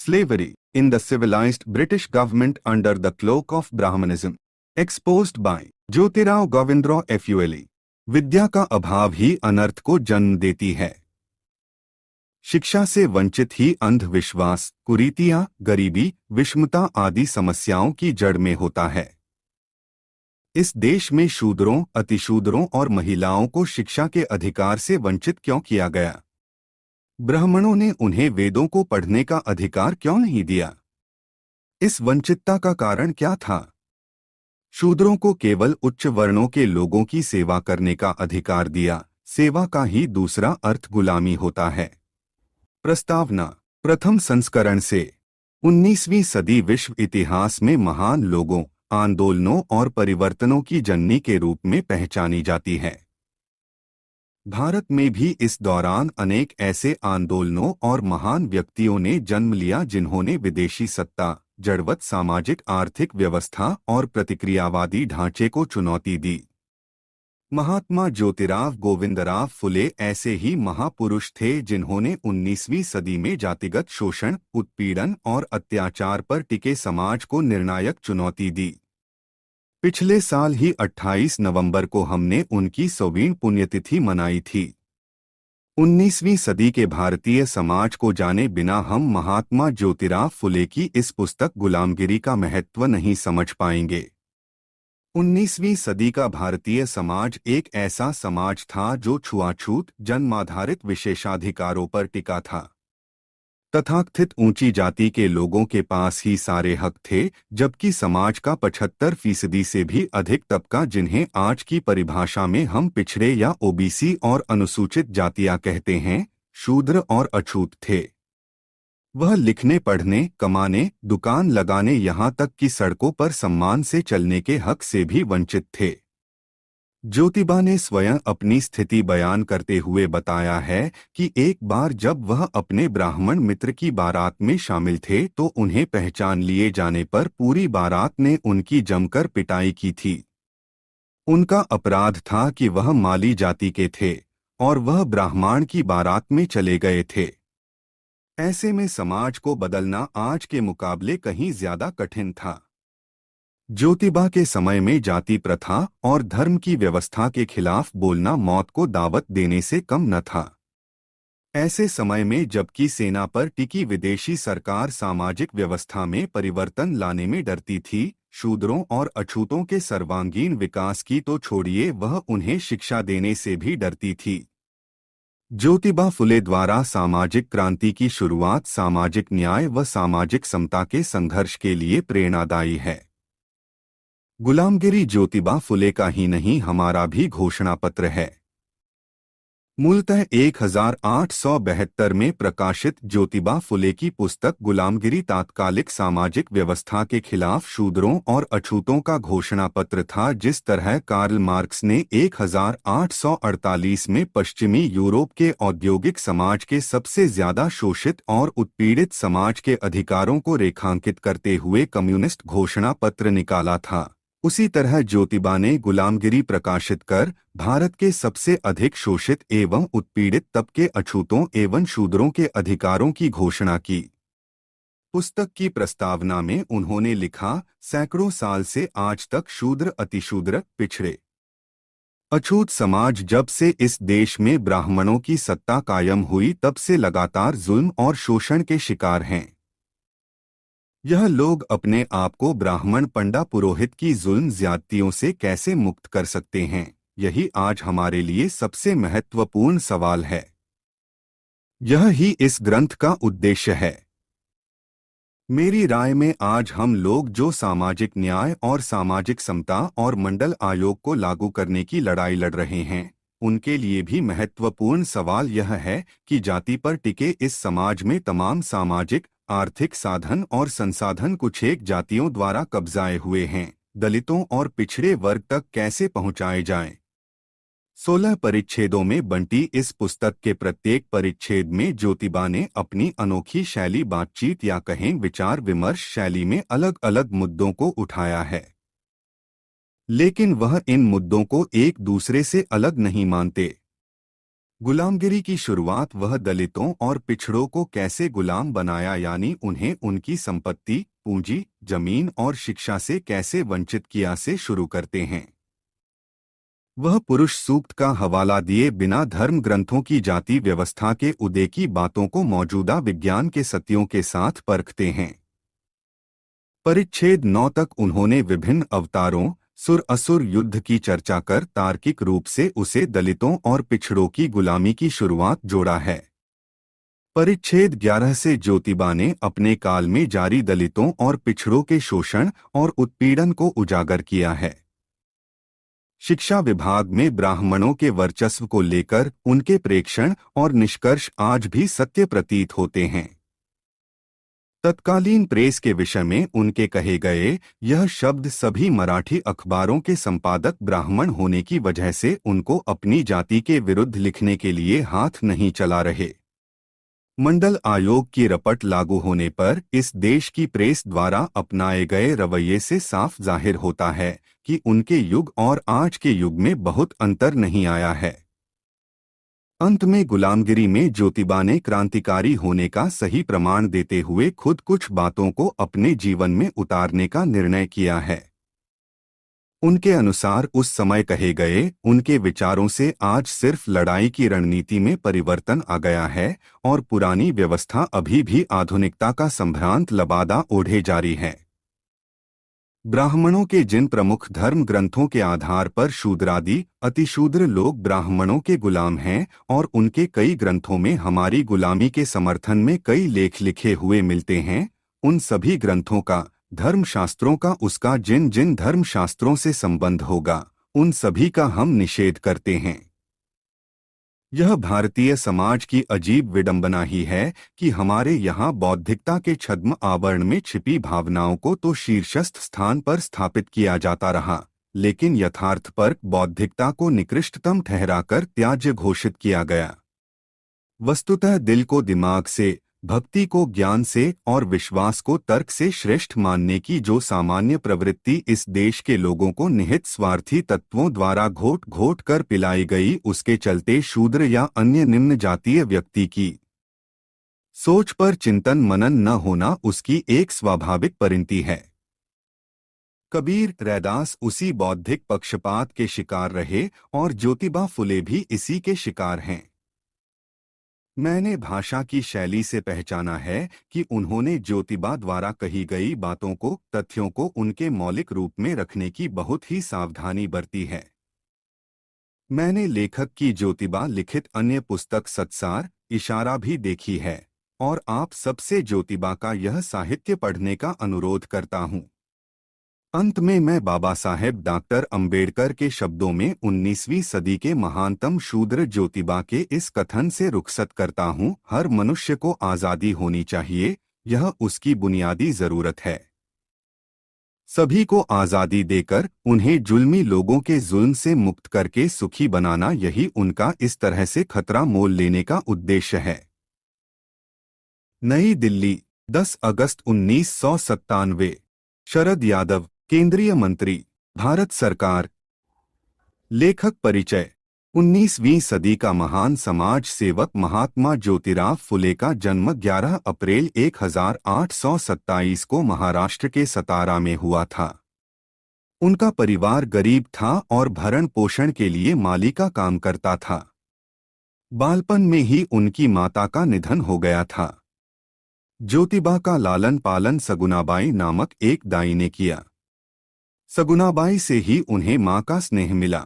Slavery in the civilized British government under the cloak of Brahmanism. Exposed by Jyotirao Govindrao FULE। विद्या का अभाव ही अनर्थ को जन्म देती है। शिक्षा से वंचित ही अंधविश्वास, कुरीतियां, गरीबी, विषमता आदि समस्याओं की जड़ में होता है। इस देश में शूद्रों, अतिशूद्रों और महिलाओं को शिक्षा के अधिकार से वंचित क्यों किया गया? ब्राह्मणों ने उन्हें वेदों को पढ़ने का अधिकार क्यों नहीं दिया? इस वंचितता का कारण क्या था? शूद्रों को केवल उच्च वर्णों के लोगों की सेवा करने का अधिकार दिया। सेवा का ही दूसरा अर्थ गुलामी होता है। प्रस्तावना। प्रथम संस्करण से 19वीं सदी विश्व इतिहास में महान लोगों, आंदोलनों और परिवर्तनों की जननी के रूप में पहचानी जाती है। भारत में भी इस दौरान अनेक ऐसे आंदोलनों और महान व्यक्तियों ने जन्म लिया जिन्होंने विदेशी सत्ता, जड़वत सामाजिक आर्थिक व्यवस्था और प्रतिक्रियावादी ढांचे को चुनौती दी। महात्मा ज्योतिराव गोविंदराव फुले ऐसे ही महापुरुष थे जिन्होंने 19वीं सदी में जातिगत शोषण, उत्पीड़न और अत्याचार पर टिके समाज को निर्णायक चुनौती दी। पिछले साल ही 28 नवंबर को हमने उनकी 100वीं पुण्यतिथि मनाई थी। 19वीं सदी के भारतीय समाज को जाने बिना हम महात्मा ज्योतिराव फुले की इस पुस्तक गुलामगिरी का महत्व नहीं समझ पाएंगे। 19वीं सदी का भारतीय समाज एक ऐसा समाज था जो छुआछूत, जन्माधारित विशेषाधिकारों पर टिका था। तथाकथित ऊंची जाति के लोगों के पास ही सारे हक थे, जबकि समाज का 75% से भी अधिक तबका, जिन्हें आज की परिभाषा में हम पिछड़े या ओबीसी और अनुसूचित जातियां कहते हैं, शूद्र और अछूत थे। वह लिखने, पढ़ने, कमाने, दुकान लगाने, यहाँ तक कि सड़कों पर सम्मान से चलने के हक से भी वंचित थे। ज्योतिबा ने स्वयं अपनी स्थिति बयान करते हुए बताया है कि एक बार जब वह अपने ब्राह्मण मित्र की बारात में शामिल थे तो उन्हें पहचान लिए जाने पर पूरी बारात ने उनकी जमकर पिटाई की थी। उनका अपराध था कि वह माली जाति के थे और वह ब्राह्मण की बारात में चले गए थे। ऐसे में समाज को बदलना आज के मुकाबले कहीं ज्यादा कठिन था। ज्योतिबा के समय में जाति प्रथा और धर्म की व्यवस्था के खिलाफ बोलना मौत को दावत देने से कम न था। ऐसे समय में जबकि सेना पर टिकी विदेशी सरकार सामाजिक व्यवस्था में परिवर्तन लाने में डरती थी, शूद्रों और अछूतों के सर्वांगीण विकास की तो छोड़िए, वह उन्हें शिक्षा देने से भी डरती थी। ज्योतिबा फुले द्वारा सामाजिक क्रांति की शुरुआत सामाजिक न्याय व सामाजिक समता के संघर्ष के लिए प्रेरणादायी है। गुलामगिरी ज्योतिबा फुले का ही नहीं, हमारा भी घोषणा पत्र है। मूलतः 1872 में प्रकाशित ज्योतिबा फुले की पुस्तक गुलामगिरी तात्कालिक सामाजिक व्यवस्था के खिलाफ शूद्रों और अछूतों का घोषणा पत्र था। जिस तरह कार्ल मार्क्स ने 1848 में पश्चिमी यूरोप के औद्योगिक समाज के सबसे ज्यादा शोषित और उत्पीड़ित समाज के अधिकारों को रेखांकित करते हुए कम्युनिस्ट घोषणा पत्र निकाला था, उसी तरह ज्योतिबा ने गुलामगिरी प्रकाशित कर भारत के सबसे अधिक शोषित एवं उत्पीड़ित तबके अछूतों एवं शूद्रों के अधिकारों की घोषणा की। पुस्तक की प्रस्तावना में उन्होंने लिखा, सैकड़ों साल से आज तक शूद्र, अतिशूद्र, पिछड़े, अछूत समाज जब से इस देश में ब्राह्मणों की सत्ता कायम हुई तब से लगातार जुल्म और शोषण के शिकार हैं। यह लोग अपने आप को ब्राह्मण, पंडा, पुरोहित की जुल्म ज्यादतियों से कैसे मुक्त कर सकते हैं? यही आज हमारे लिए सबसे महत्वपूर्ण सवाल है। यह ही इस ग्रंथ का उद्देश्य है। मेरी राय में आज हम लोग जो सामाजिक न्याय और सामाजिक समता और मंडल आयोग को लागू करने की लड़ाई लड़ रहे हैं, उनके लिए भी महत्वपूर्ण सवाल यह है कि जाति पर टिके इस समाज में तमाम सामाजिक, आर्थिक साधन और संसाधन कुछ एक जातियों द्वारा कब्जाए हुए हैं, दलितों और पिछड़े वर्ग तक कैसे पहुंचाए जाएं? 16 परिच्छेदों में बंटी इस पुस्तक के प्रत्येक परिच्छेद में ज्योतिबा ने अपनी अनोखी शैली, बातचीत या कहें विचार विमर्श शैली में अलग अलग मुद्दों को उठाया है। लेकिन वह इन मुद्दों को एक दूसरे से अलग नहीं मानते। गुलामगिरी की शुरुआत वह दलितों और पिछड़ों को कैसे गुलाम बनाया, यानी उन्हें उनकी संपत्ति, पूंजी, जमीन और शिक्षा से कैसे वंचित किया से शुरू करते हैं। वह पुरुष सूक्त का हवाला दिए बिना धर्म ग्रंथों की जाति व्यवस्था के उदय की बातों को मौजूदा विज्ञान के सत्यों के साथ परखते हैं। परिच्छेद 9 तक उन्होंने विभिन्न अवतारों, सुर असुर युद्ध की चर्चा कर तार्किक रूप से उसे दलितों और पिछड़ों की गुलामी की शुरुआत जोड़ा है। परिच्छेद 11 से ज्योतिबा ने अपने काल में जारी दलितों और पिछड़ों के शोषण और उत्पीड़न को उजागर किया है। शिक्षा विभाग में ब्राह्मणों के वर्चस्व को लेकर उनके प्रेक्षण और निष्कर्ष आज भी सत्य प्रतीत होते हैं। तत्कालीन प्रेस के विषय में उनके कहे गए यह शब्द सभी मराठी अखबारों के संपादक ब्राह्मण होने की वजह से उनको अपनी जाति के विरुद्ध लिखने के लिए हाथ नहीं चला रहे। मंडल आयोग की रपट लागू होने पर इस देश की प्रेस द्वारा अपनाए गए रवैये से साफ जाहिर होता है कि उनके युग और आज के युग में बहुत अंतर नहीं आया है। अंत में गुलामगिरी में ज्योतिबा ने क्रांतिकारी होने का सही प्रमाण देते हुए खुद कुछ बातों को अपने जीवन में उतारने का निर्णय किया है। उनके अनुसार उस समय कहे गए उनके विचारों से आज सिर्फ लड़ाई की रणनीति में परिवर्तन आ गया है और पुरानी व्यवस्था अभी भी आधुनिकता का संभ्रांत लबादा ओढ़े जारी है। ब्राह्मणों के जिन प्रमुख धर्म ग्रंथों के आधार पर शूद्रादि अतिशूद्र लोग ब्राह्मणों के गुलाम हैं और उनके कई ग्रंथों में हमारी गुलामी के समर्थन में कई लेख लिखे हुए मिलते हैं, उन सभी ग्रंथों का, धर्मशास्त्रों का, उसका जिन जिन धर्मशास्त्रों से संबंध होगा, उन सभी का हम निषेध करते हैं। यह भारतीय समाज की अजीब विडंबना ही है कि हमारे यहाँ बौद्धिकता के छद्म आवरण में छिपी भावनाओं को तो शीर्षस्थ स्थान पर स्थापित किया जाता रहा, लेकिन यथार्थपरक बौद्धिकता को निकृष्टतम ठहराकर त्याज्य घोषित किया गया। वस्तुतः दिल को दिमाग से, भक्ति को ज्ञान से और विश्वास को तर्क से श्रेष्ठ मानने की जो सामान्य प्रवृत्ति इस देश के लोगों को निहित स्वार्थी तत्वों द्वारा घोट घोट कर पिलाई गई, उसके चलते शूद्र या अन्य निम्न जातीय व्यक्ति की सोच पर चिंतन मनन न होना उसकी एक स्वाभाविक परिणति है। कबीर, रैदास उसी बौद्धिक पक्षपात के शिकार रहे और ज्योतिबा फुले भी इसी के शिकार हैं। मैंने भाषा की शैली से पहचाना है कि उन्होंने ज्योतिबा द्वारा कही गई बातों को, तथ्यों को उनके मौलिक रूप में रखने की बहुत ही सावधानी बरती है। मैंने लेखक की ज्योतिबा लिखित अन्य पुस्तक सत्सार, इशारा भी देखी है और आप सबसे ज्योतिबा का यह साहित्य पढ़ने का अनुरोध करता हूँ। अंत में मैं बाबा साहेब डॉक्टर अंबेडकर के शब्दों में 19वीं सदी के महानतम शूद्र ज्योतिबा के इस कथन से रुखसत करता हूँ, हर मनुष्य को आज़ादी होनी चाहिए, यह उसकी बुनियादी जरूरत है। सभी को आज़ादी देकर उन्हें जुल्मी लोगों के जुल्म से मुक्त करके सुखी बनाना, यही उनका इस तरह से खतरा मोल लेने का उद्देश्य है। नई दिल्ली, 10 अगस्त 1997। शरद यादव, केंद्रीय मंत्री, भारत सरकार। लेखक परिचय। 19वीं सदी का महान समाज सेवक महात्मा ज्योतिराव फुले का जन्म 11 अप्रैल 1827 को महाराष्ट्र के सतारा में हुआ था। उनका परिवार गरीब था और भरण पोषण के लिए माली का काम करता था। बालपन में ही उनकी माता का निधन हो गया था। ज्योतिबा का लालन पालन सगुनाबाई नामक एक दाई ने किया। सगुनाबाई से ही उन्हें मां का स्नेह मिला।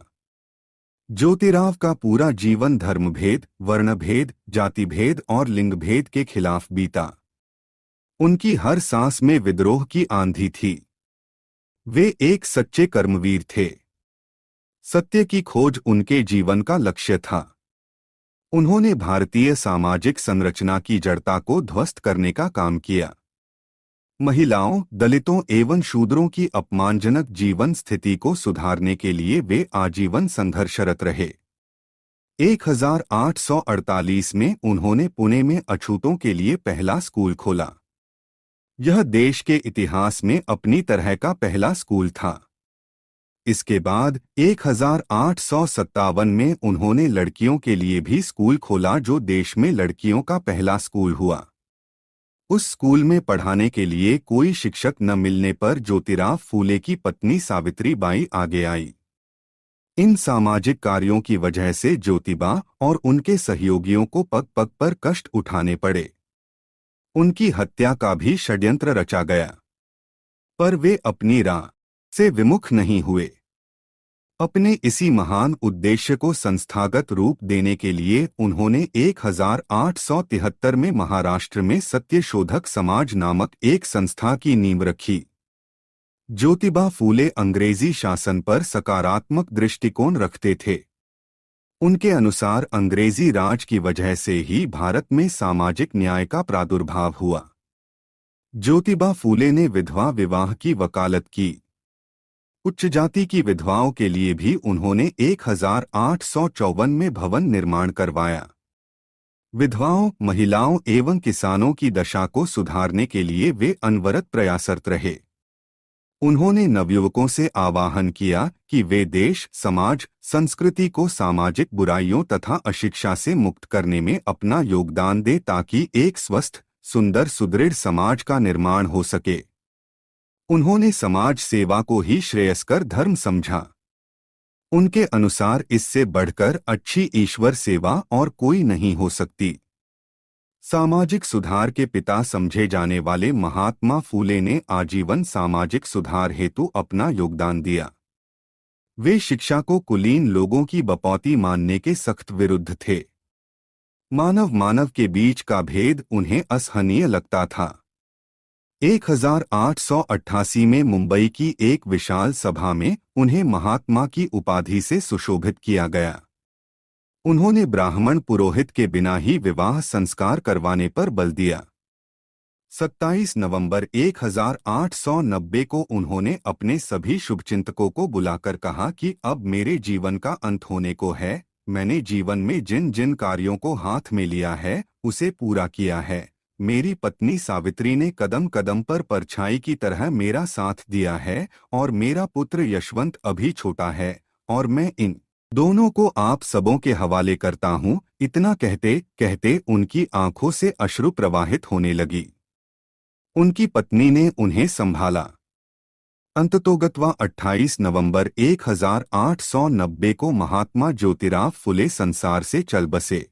ज्योतिराव का पूरा जीवन धर्मभेद, वर्णभेद, जातिभेद और लिंगभेद के खिलाफ बीता। उनकी हर सांस में विद्रोह की आंधी थी। वे एक सच्चे कर्मवीर थे। सत्य की खोज उनके जीवन का लक्ष्य था। उन्होंने भारतीय सामाजिक संरचना की जड़ता को ध्वस्त करने का काम किया। महिलाओं, दलितों एवं शूद्रों की अपमानजनक जीवन स्थिति को सुधारने के लिए वे आजीवन संघर्षरत रहे। 1848 में उन्होंने पुणे में अछूतों के लिए पहला स्कूल खोला। यह देश के इतिहास में अपनी तरह का पहला स्कूल था। इसके बाद 1857 में उन्होंने लड़कियों के लिए भी स्कूल खोला, जो देश में लड़कियों का पहला स्कूल हुआ। उस स्कूल में पढ़ाने के लिए कोई शिक्षक न मिलने पर ज्योतिराव फूले की पत्नी सावित्रीबाई आगे आई। इन सामाजिक कार्यों की वजह से ज्योतिबा और उनके सहयोगियों को पग पग पर कष्ट उठाने पड़े। उनकी हत्या का भी षड्यंत्र रचा गया, पर वे अपनी राह से विमुख नहीं हुए। अपने इसी महान उद्देश्य को संस्थागत रूप देने के लिए उन्होंने 1873 में महाराष्ट्र में सत्यशोधक समाज नामक एक संस्था की नींव रखी। ज्योतिबा फूले अंग्रेजी शासन पर सकारात्मक दृष्टिकोण रखते थे। उनके अनुसार अंग्रेजी राज की वजह से ही भारत में सामाजिक न्याय का प्रादुर्भाव हुआ। ज्योतिबा फूले ने विधवा विवाह की वकालत की। उच्च जाति की विधवाओं के लिए भी उन्होंने 1854 में भवन निर्माण करवाया। विधवाओं, महिलाओं एवं किसानों की दशा को सुधारने के लिए वे अनवरत प्रयासरत रहे। उन्होंने नवयुवकों से आह्वान किया कि वे देश, समाज, संस्कृति को सामाजिक बुराइयों तथा अशिक्षा से मुक्त करने में अपना योगदान दें, ताकि एक स्वस्थ, सुंदर, सुदृढ़ समाज का निर्माण हो सके। उन्होंने समाज सेवा को ही श्रेयस्कर धर्म समझा। उनके अनुसार इससे बढ़कर अच्छी ईश्वर सेवा और कोई नहीं हो सकती। सामाजिक सुधार के पिता समझे जाने वाले महात्मा फूले ने आजीवन सामाजिक सुधार हेतु अपना योगदान दिया। वे शिक्षा को कुलीन लोगों की बपौती मानने के सख्त विरुद्ध थे। मानव के बीच का भेद उन्हें असहनीय लगता था। 1888 में मुंबई की एक विशाल सभा में उन्हें महात्मा की उपाधि से सुशोभित किया गया। उन्होंने ब्राह्मण पुरोहित के बिना ही विवाह संस्कार करवाने पर बल दिया। 27 नवंबर 1890 को उन्होंने अपने सभी शुभचिंतकों को बुलाकर कहा कि अब मेरे जीवन का अंत होने को है। मैंने जीवन में जिन जिन कार्यों को हाथ में लिया है उसे पूरा किया है। मेरी पत्नी सावित्री ने कदम कदम पर परछाई की तरह मेरा साथ दिया है और मेरा पुत्र यशवंत अभी छोटा है और मैं इन दोनों को आप सबों के हवाले करता हूँ। इतना कहते कहते उनकी आंखों से अश्रु प्रवाहित होने लगी। उनकी पत्नी ने उन्हें संभाला। अंततोगत्वा 28 नवंबर 1890 को महात्मा ज्योतिराव फुले संसार से चल बसे।